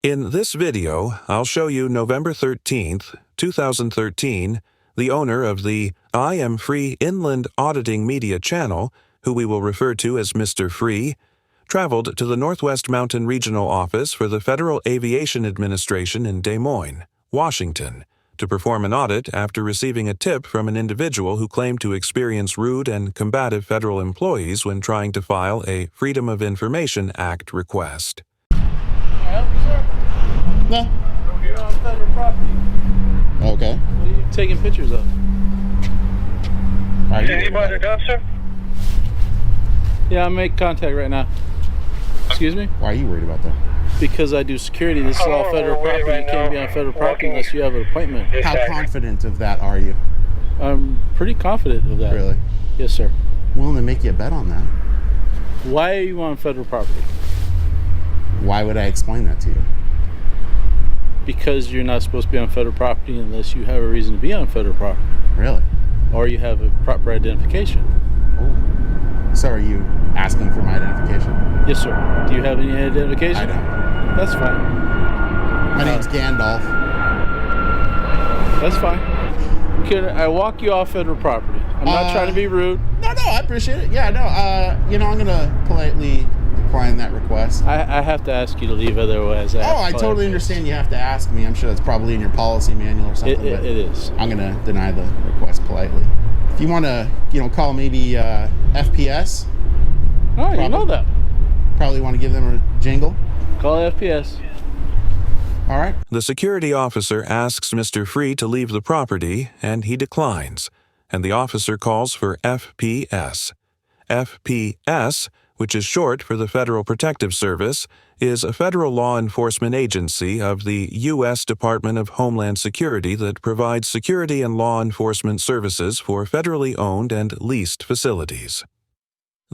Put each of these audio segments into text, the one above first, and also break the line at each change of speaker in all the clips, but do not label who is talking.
In this video, I'll show you November 13th, 2013, the owner of the I Am Free Inland Auditing Media channel, who we will refer to as Mr. Free, traveled to the Northwest Mountain Regional Office for the Federal Aviation Administration in Des Moines, Washington, to perform an audit after receiving a tip from an individual who claimed to experience rude and combative federal employees when trying to file a Freedom of Information Act request.
No.
You're on federal property.
Okay.
What are you taking pictures of?
Anybody got, sir?
Yeah, I'm making contact right now. Excuse me?
Why are you worried about that?
Because I do security. This is all federal property. You can't be on federal property unless you have an appointment.
How confident of that are you?
I'm pretty confident of that.
Really?
Yes, sir.
Willing to make you a bet on that?
Why are you on federal property?
Why would I explain that to you?
Because you're not supposed to be on federal property unless you have a reason to be on federal property.
Really?
Or you have a proper identification.
Oh. So are you asking for my identification?
Yes, sir. Do you have any identification?
I don't.
That's fine.
My name's Gandalf.
That's fine. Can I walk you off federal property? I'm not trying to be rude.
No, I appreciate it. Yeah, no, I'm going to politely decline that request.
I have to ask you to leave, otherwise
I totally understand you have to ask me. I'm sure that's probably in your policy manual or something.
It is.
I'm going to deny the request politely. If you want to, call maybe FPS.
Oh, you know that.
Probably want to give them a jingle.
Call FPS.
All right. The security officer asks Mr. Free to leave the property, and he declines, and the officer calls for FPS. FPS, which is short for the Federal Protective Service, is a federal law enforcement agency of the U.S. Department of Homeland Security that provides security and law enforcement services for federally owned and leased facilities.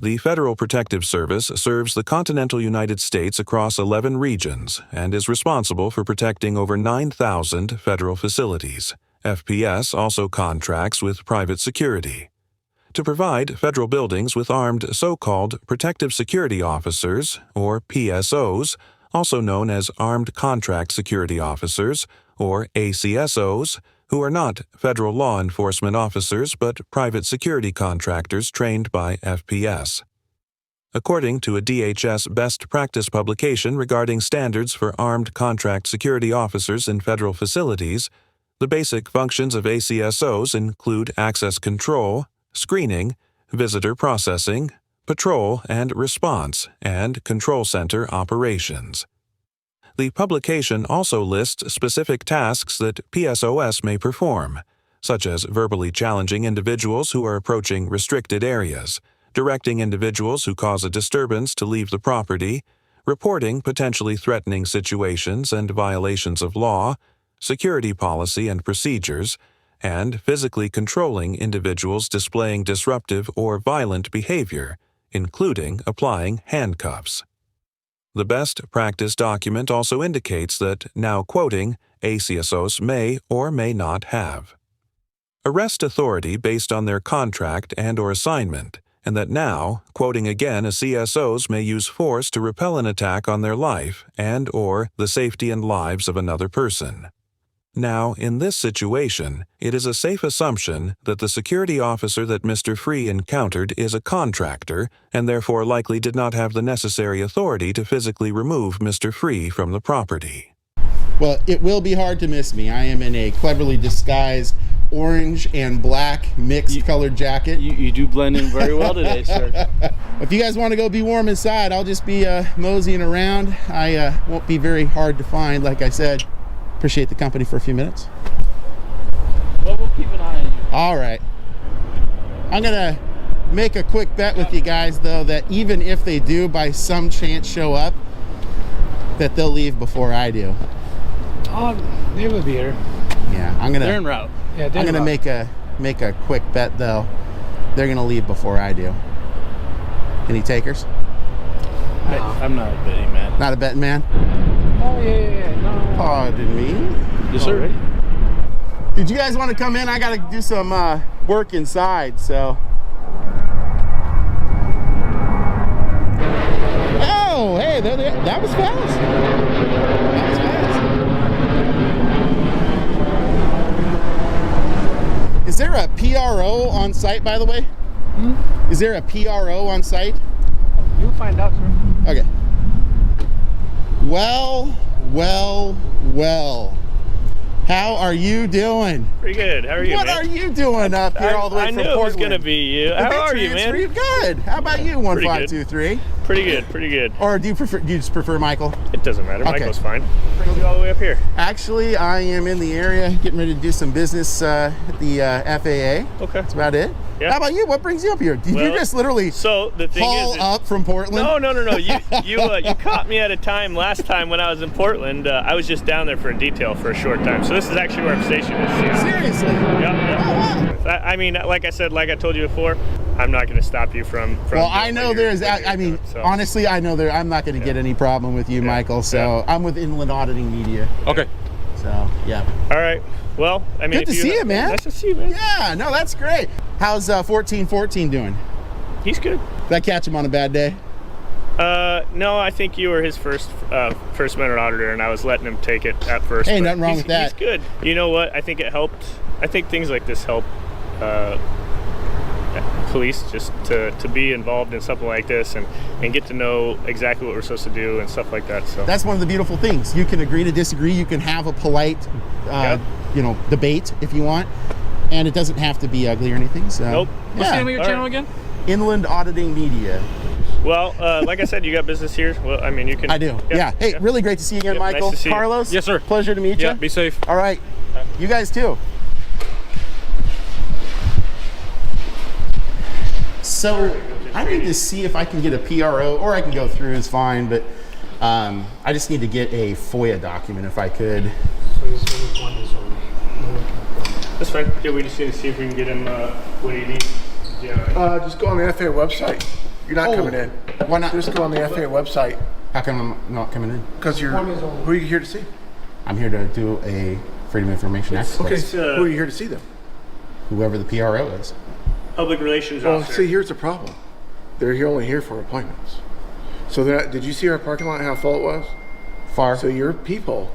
The Federal Protective Service serves the continental United States across 11 regions and is responsible for protecting over 9,000 federal facilities. FPS also contracts with private security to provide federal buildings with armed so-called Protective Security Officers, or PSOs, also known as Armed Contract Security Officers, or ACSOs, who are not federal law enforcement officers but private security contractors trained by FPS. According to a DHS best practice publication regarding standards for armed contract security officers in federal facilities, the basic functions of ACSOs include access control, screening, visitor processing, patrol and response, and control center operations. The publication also lists specific tasks that PSOs may perform, such as verbally challenging individuals who are approaching restricted areas, directing individuals who cause a disturbance to leave the property, reporting potentially threatening situations and violations of law, security policy and procedures, and physically controlling individuals displaying disruptive or violent behavior, including applying handcuffs. The best practice document also indicates that, now quoting, ACSOs may or may not have arrest authority based on their contract and/or assignment, and that now, quoting again, a CSOs may use force to repel an attack on their life and/or the safety and lives of another person. Now, in this situation, it is a safe assumption that the security officer that Mr. Free encountered is a contractor and therefore likely did not have the necessary authority to physically remove Mr. Free from the property.
Well, it will be hard to miss me. I am in a cleverly disguised orange and black mixed colored jacket.
You do blend in very well today, sir.
If you guys want to go be warm inside, I'll just be moseying around. I won't be very hard to find, like I said. Appreciate the company for a few minutes.
Well, we'll keep an eye on you.
All right. I'm going to make a quick bet with you guys, though, that even if they do by some chance show up, that they'll leave before I do.
Oh, they will be here.
Yeah, I'm going to...
They're en route.
Yeah,
I'm going to make a quick bet, though. They're going to leave before I do. Any takers?
No.
I'm not a betting man.
Not a betting man?
Oh, yeah. No.
Pardon me.
Yes, sir.
Already?
Did you guys want to come in? I got to do some work inside, so. Oh, hey, that was fast. That was PRO on site, by the way? Is there a PRO on site?
You'll find out, sir.
Okay. Well. How are you doing?
Pretty good. How are you,
What
man?
are you doing up here all the way
I
from
knew
Portland?
it was going to be you. How are you, man?
Good. How about you, 1523?
Pretty good.
Or do you just prefer Michael?
It doesn't matter.
Okay.
Michael's fine. Brings you all the way up here.
Actually, I am in the area getting ready to do some business at the FAA.
Okay.
That's about it.
Yeah.
How about you? What brings you up here? Did you just literally
So the thing
haul
is,
up from Portland?
No. You caught me at a time last time when I was in Portland. I was just down there for a detail for a short time. So this is actually where I'm stationed.
Seriously?
Yeah.
Oh, wow.
I mean, like I said, like I told you before, I'm not going to stop you from.
Well, I know there's. Honestly, I know I'm not going to get any problem with you, Michael. So I'm with Inland Auditing Media.
Okay.
So yeah.
All right. Well, I mean,
Good to see you, man.
Nice to see you, man.
Yeah. No, that's great. How's 1414 doing?
He's good.
Did I catch him on a bad day?
No, I think you were his first minute auditor, and I was letting him take it at first.
Hey,
but
nothing wrong with that.
He's good. You know what? I think it helped. I think things like this help police just to be involved in something like this and get to know exactly what we're supposed to do and stuff like that. So
That's one of the beautiful things. You can agree to disagree. You can have a polite, debate if you want, and it doesn't have to be ugly or anything. So,
Nope.
What's the name of your
All
channel
right.
again?
Inland Auditing Media.
Well, like I said, you got business here. Well, I mean, you can.
I do. Yeah. Hey, really great to see you again,
Yep, nice
Michael.
to see you.
Carlos.
Yes, sir.
Pleasure to meet you.
Yeah, be safe.
All right. You guys too. So I need to see if I can get a PRO, or I can go through is fine, but I just need to get a FOIA document if I could.
That's fine. Yeah, we just need to see if we can get him what he needs. Yeah.
Just go on the FAA website. You're not coming in.
Why not?
Just go on the FAA website
How come I'm not coming in?
because you're. Who are you here to see?
I'm here to do a Freedom of Information Act
Okay,
request.
who are you here to see them?
Whoever the PRO is.
Public relations
Well,
officer.
see, here's the problem. They're here only here for appointments. So did you see our parking lot? How full it was?
Far.
So your people.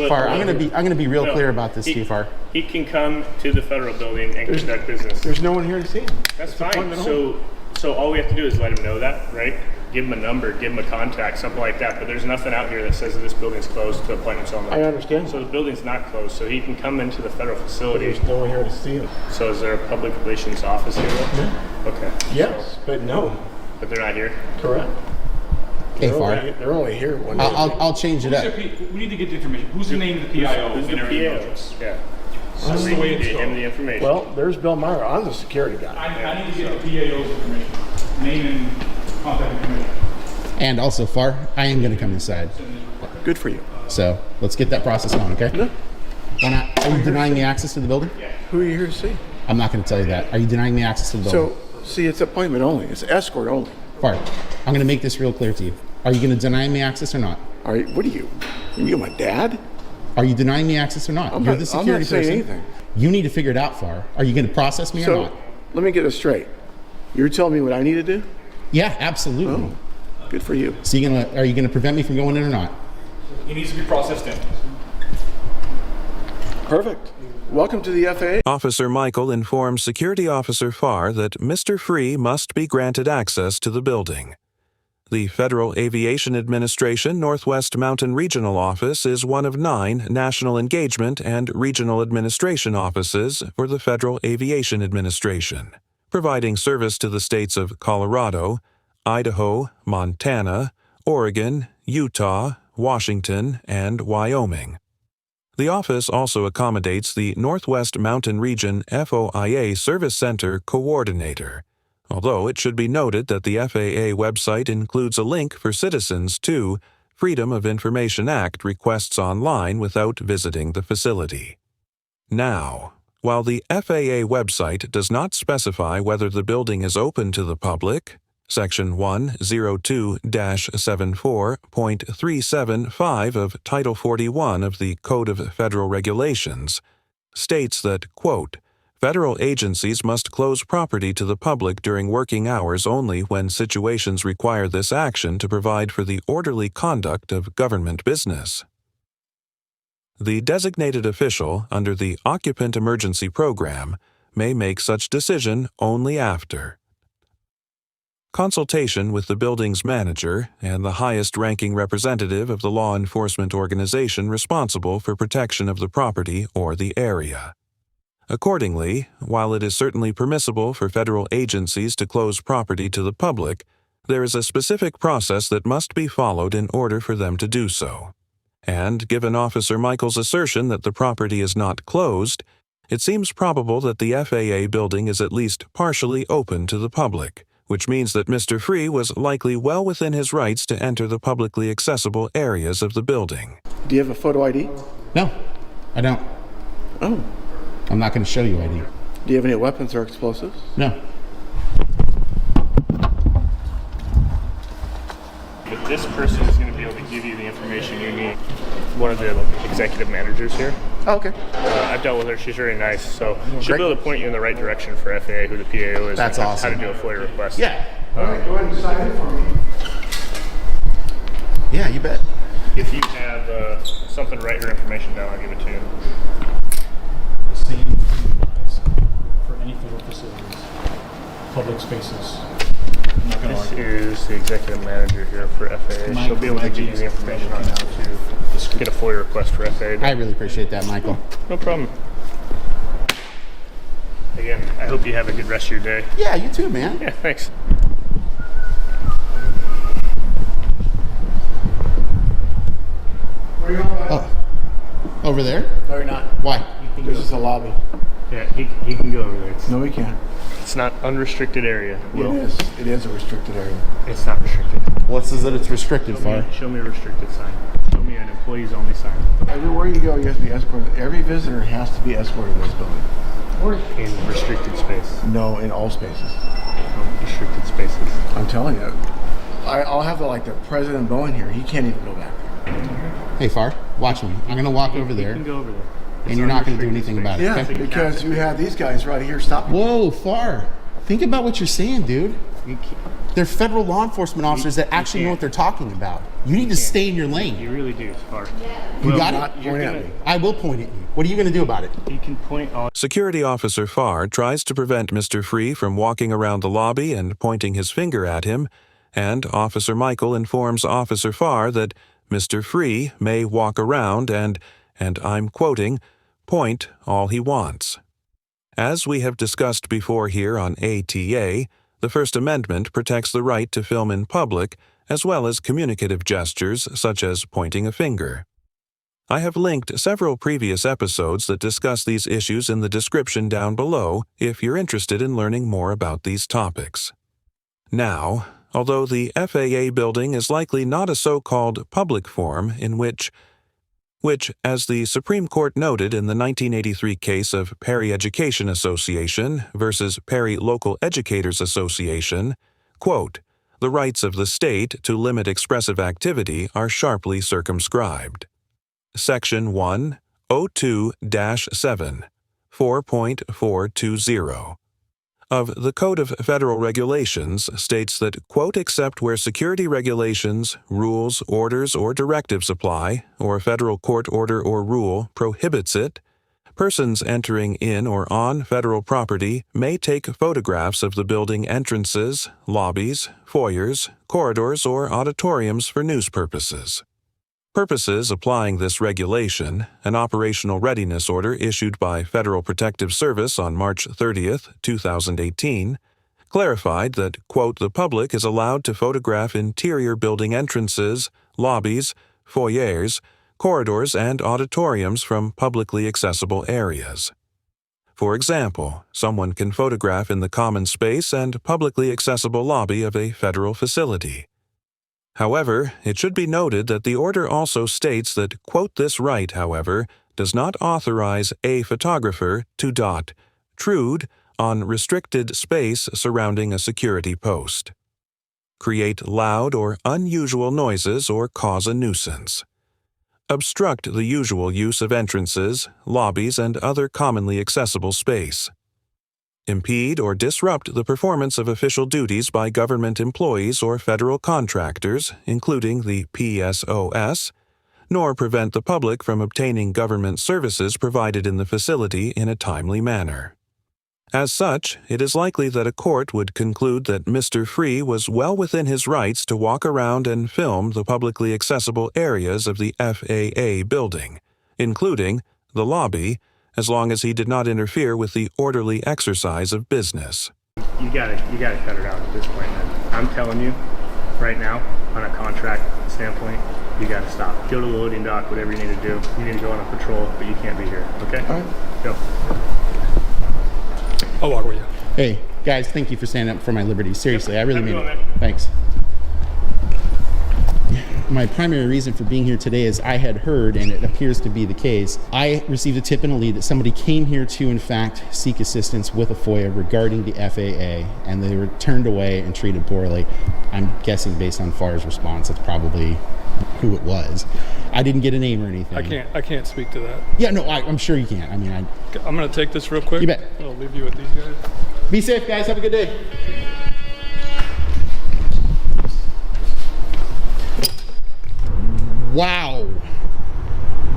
Far. I'm gonna be real
No,
clear about this,
he-
too, Far.
He can come to the federal building and conduct business.
There's no one here to see him.
That's
It's
fine.
appointment only.
So all we have to do is let him know that, right? Give him a number, give him a contact, something like that. But there's nothing out here that says that this building's closed to appointments only.
I understand.
So the building's not closed, so he can come into the federal facility.
There's no one here to see him.
So is there a public relations office here?
Yeah.
Okay.
Yes, but no.
But they're not here.
Correct.
Hey, Far.
They're only here one day.
I'll change it up.
We need to get the information. Who's the name of the PIO?
Who's the PO? Yeah. So
That's
we
the way
need to
it's
get him
going.
the information.
Well, there's Bill Meyer. I'm the security guy.
I need to get the PIO's information. Name and contact information.
And also, Far, I am gonna come inside.
Good for you.
So let's get that process going, okay?
No.
Why not? Are you denying me access to the building?
Who are you here to see?
I'm not gonna tell you that. Are you denying me access to the building?
So, see, it's appointment only. It's escort only.
Far, I'm gonna make this real clear to you. Are you gonna deny me access or not?
All right, what are you? Are you my dad?
Are you denying me access or not?
I'm
You're
not-
the
I'm
security
not saying
person.
anything.
You need to figure it out, Far. Are you gonna process me or
So,
not?
let me get this straight. You're telling me what I need to do?
Yeah, absolutely.
Oh, good for you.
So are you gonna prevent me from going in or not?
He needs to be processed in.
Perfect. Welcome to the FAA.
Officer Michael informs Security Officer Farr that Mr. Free must be granted access to the building. The Federal Aviation Administration Northwest Mountain Regional Office is one of 9 National Engagement and Regional Administration offices for the Federal Aviation Administration, providing service to the states of Colorado, Idaho, Montana, Oregon, Utah, Washington, and Wyoming. The office also accommodates the Northwest Mountain Region FOIA Service Center Coordinator, although it should be noted that the FAA website includes a link for citizens to Freedom of Information Act requests online without visiting the facility. Now, while the FAA website does not specify whether the building is open to the public, Section 102-74.375 of Title 41 of the Code of Federal Regulations states that, quote, federal agencies must close property to the public during working hours only when situations require this action to provide for the orderly conduct of government business. The designated official under the Occupant Emergency Program may make such decision only after consultation with the building's manager and the highest-ranking representative of the law enforcement organization responsible for protection of the property or the area. Accordingly, while it is certainly permissible for federal agencies to close property to the public, there is a specific process that must be followed in order for them to do so. And given Officer Michael's assertion that the property is not closed, it seems probable that the FAA building is at least partially open to the public, which means that Mr. Free was likely well within his rights to enter the publicly accessible areas of the building.
Do you have a photo ID?
No, I don't.
Oh.
I'm not going to show you ID.
Do you have any weapons or explosives?
No.
But this person is going to be able to give you the information you need. One of the executive managers here.
Oh, okay.
I've dealt with her. She's very nice. So she'll
Great.
be able to point you in the right direction for FAA, who the PAO is.
That's
and
awesome.
How to do a FOIA request.
Yeah.
Go ahead and sign in for me.
Yeah, you bet.
If you have something, write her information down. I'll give it to you.
The same applies for any federal facilities, public spaces. I'm not gonna
This
argue.
is the executive manager here for FAA. She'll be able to give you the information on how to get a FOIA request for FAA.
I really appreciate that, Michael.
No problem. Again, I hope you have a good rest of your day.
Yeah, you too, man.
Yeah, thanks.
Where are you going?
Oh, over there?
No, you're not.
Why?
This is a lobby.
Yeah, he can go over there.
No, we can't.
It's not unrestricted area. Will.
It is. It is a restricted area.
It's not restricted.
What says that it's restricted for?
Show me a restricted sign. Show me an employees only sign.
Everywhere you go, you have to be escorted. Every visitor has to be escorted in this building.
In restricted space.
No, in all spaces.
Restricted spaces.
I'm telling you. I'll have the president of Boeing here. He can't even go back there.
Hey, Far, watch me. I'm going to walk over
You
there,
can go over there.
and you're not going to do anything about it,
Yeah,
okay?
because you have these guys right here stopping.
Whoa, Far. Think about what you're saying, dude.
You can't.
They're federal law enforcement officers that actually know what they're talking about. You need to stay in your lane.
You really do, Spark.
You got
Not
it?
point at me.
I will point at you. What are you going to do about it?
You can point all.
Security Officer Farr tries to prevent Mr. Free from walking around the lobby and pointing his finger at him, and Officer Michael informs Officer Farr that Mr. Free may walk around and I'm quoting, point all he wants. As we have discussed before here on ATA, the First Amendment protects the right to film in public as well as communicative gestures such as pointing a finger. I have linked several previous episodes that discuss these issues in the description down below if you're interested in learning more about these topics. Now, although the FAA building is likely not a so-called public forum in which, as the Supreme Court noted in the 1983 case of Perry Education Association versus Perry Local Educators Association, quote, the rights of the state to limit expressive activity are sharply circumscribed. Section 102-7, 4.420 of the Code of Federal Regulations states that, quote, except where security regulations, rules, orders, or directives apply, or a federal court order or rule prohibits it, persons entering in or on federal property may take photographs of the building entrances, lobbies, foyers, corridors, or auditoriums for news purposes. Purposes applying this regulation, an operational readiness order issued by Federal Protective Service on March 30, 2018, clarified that, quote, the public is allowed to photograph interior building entrances, lobbies, foyers, corridors, and auditoriums from publicly accessible areas. For example, someone can photograph in the common space and publicly accessible lobby of a federal facility. However, it should be noted that the order also states that, quote, this right, however, does not authorize a photographer to intrude on restricted space surrounding a security post, create loud or unusual noises or cause a nuisance, obstruct the usual use of entrances, lobbies, and other commonly accessible space, impede or disrupt the performance of official duties by government employees or federal contractors, including the PSOS, nor prevent the public from obtaining government services provided in the facility in a timely manner. As such, it is likely that a court would conclude that Mr. Free was well within his rights to walk around and film the publicly accessible areas of the FAA building, including the lobby, as long as he did not interfere with the orderly exercise of business.
You gotta cut it out at this point, man. I'm telling you, right now, on a contract standpoint, you gotta stop. Go to the loading dock, whatever you need to do. You need to go on a patrol, but you can't be here, okay?
All right.
Go.
I'll walk with you.
Hey, guys, thank you for standing up for my liberty. Seriously, I really
Have a
mean
good
it.
one, man.
Thanks. My primary reason for being here today is I had heard, and it appears to be the case, I received a tip and a lead that somebody came here to, in fact, seek assistance with a FOIA regarding the FAA, and they were turned away and treated poorly. I'm guessing based on FAR's response, that's probably who it was. I didn't get a name or anything.
I can't speak to that.
Yeah, no, I'm sure you can't. I mean,
I'm gonna take this real quick.
You bet.
I'll leave you with these guys.
be safe, guys. Have a good day. Wow.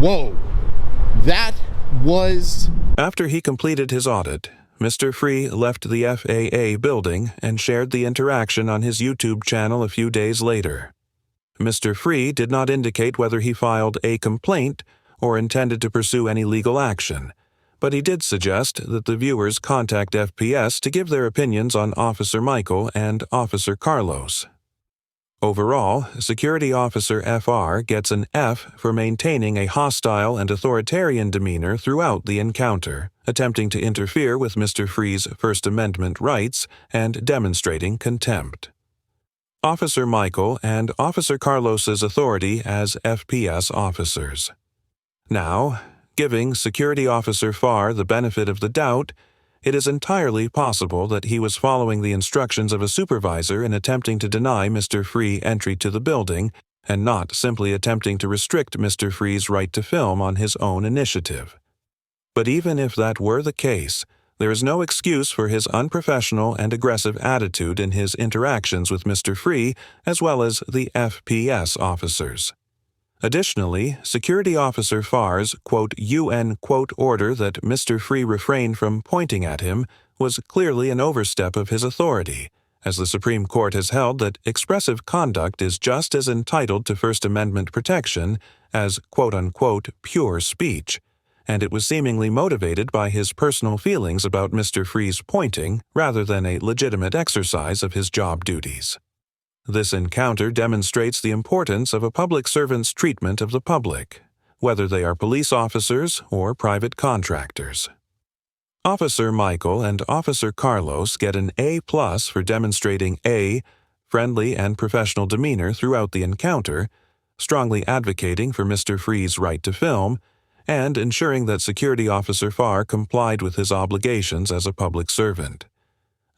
Whoa. That was...
After he completed his audit, Mr. Free left the FAA building and shared the interaction on his YouTube channel a few days later. Mr. Free did not indicate whether he filed a complaint or intended to pursue any legal action, but he did suggest that the viewers contact FPS to give their opinions on Officer Michael and Officer Carlos. Overall, Security Officer FR gets an F for maintaining a hostile and authoritarian demeanor throughout the encounter, attempting to interfere with Mr. Free's First Amendment rights and demonstrating contempt. Officer Michael and Officer Carlos's authority as FPS officers. Now, giving Security Officer Farr the benefit of the doubt, it is entirely possible that he was following the instructions of a supervisor in attempting to deny Mr. Free entry to the building and not simply attempting to restrict Mr. Free's right to film on his own initiative. But even if that were the case, there is no excuse for his unprofessional and aggressive attitude in his interactions with Mr. Free as well as the FPS officers. Additionally, Security Officer Farr's, quote, UN, quote, order that Mr. Free refrain from pointing at him was clearly an overstep of his authority, as the Supreme Court has held that expressive conduct is just as entitled to First Amendment protection as, quote, unquote, pure speech, and it was seemingly motivated by his personal feelings about Mr. Free's pointing rather than a legitimate exercise of his job duties. This encounter demonstrates the importance of a public servant's treatment of the public, whether they are police officers or private contractors. Officer Michael and Officer Carlos get an A+ for demonstrating A, friendly and professional demeanor throughout the encounter, strongly advocating for Mr. Free's right to film, and ensuring that Security Officer Farr complied with his obligations as a public servant.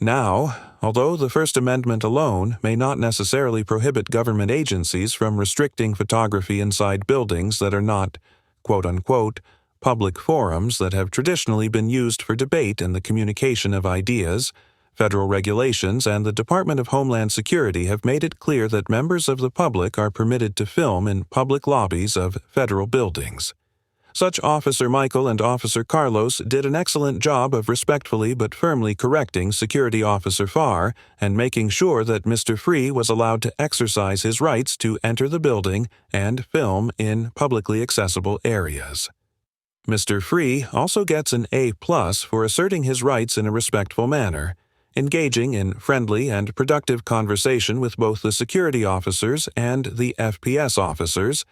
Now, although the First Amendment alone may not necessarily prohibit government agencies from restricting photography inside buildings that are not, quote-unquote, public forums that have traditionally been used for debate and the communication of ideas, federal regulations and the Department of Homeland Security have made it clear that members of the public are permitted to film in public lobbies of federal buildings. Such Officer Michael and Officer Carlos did an excellent job of respectfully but firmly correcting Security Officer Farr and making sure that Mr. Free was allowed to exercise his rights to enter the building and film in publicly accessible areas. Mr. Free also gets an A+ for asserting his rights in a respectful manner, engaging in friendly and productive conversation with both the security officers and the FPS officers,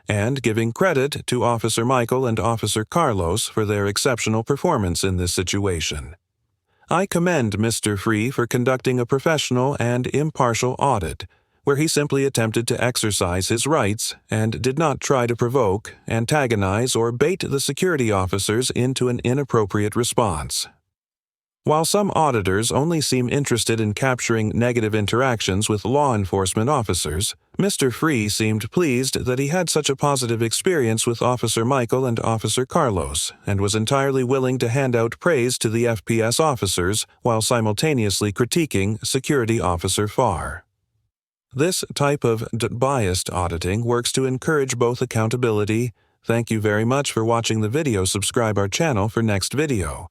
and giving credit to Officer Michael and Officer Carlos for their exceptional performance in this situation. I commend Mr. Free for conducting a professional and impartial audit, where he simply attempted to exercise his rights and did not try to provoke, antagonize, or bait the security officers into an inappropriate response. While some auditors only seem interested in capturing negative interactions with law enforcement officers, Mr. Free seemed pleased that he had such a positive experience with Officer Michael and Officer Carlos, and was entirely willing to hand out praise to the FPS officers while simultaneously critiquing Security Officer Farr. This type of biased auditing works to encourage both accountability. Thank you very much for watching the video. Subscribe our channel for next video.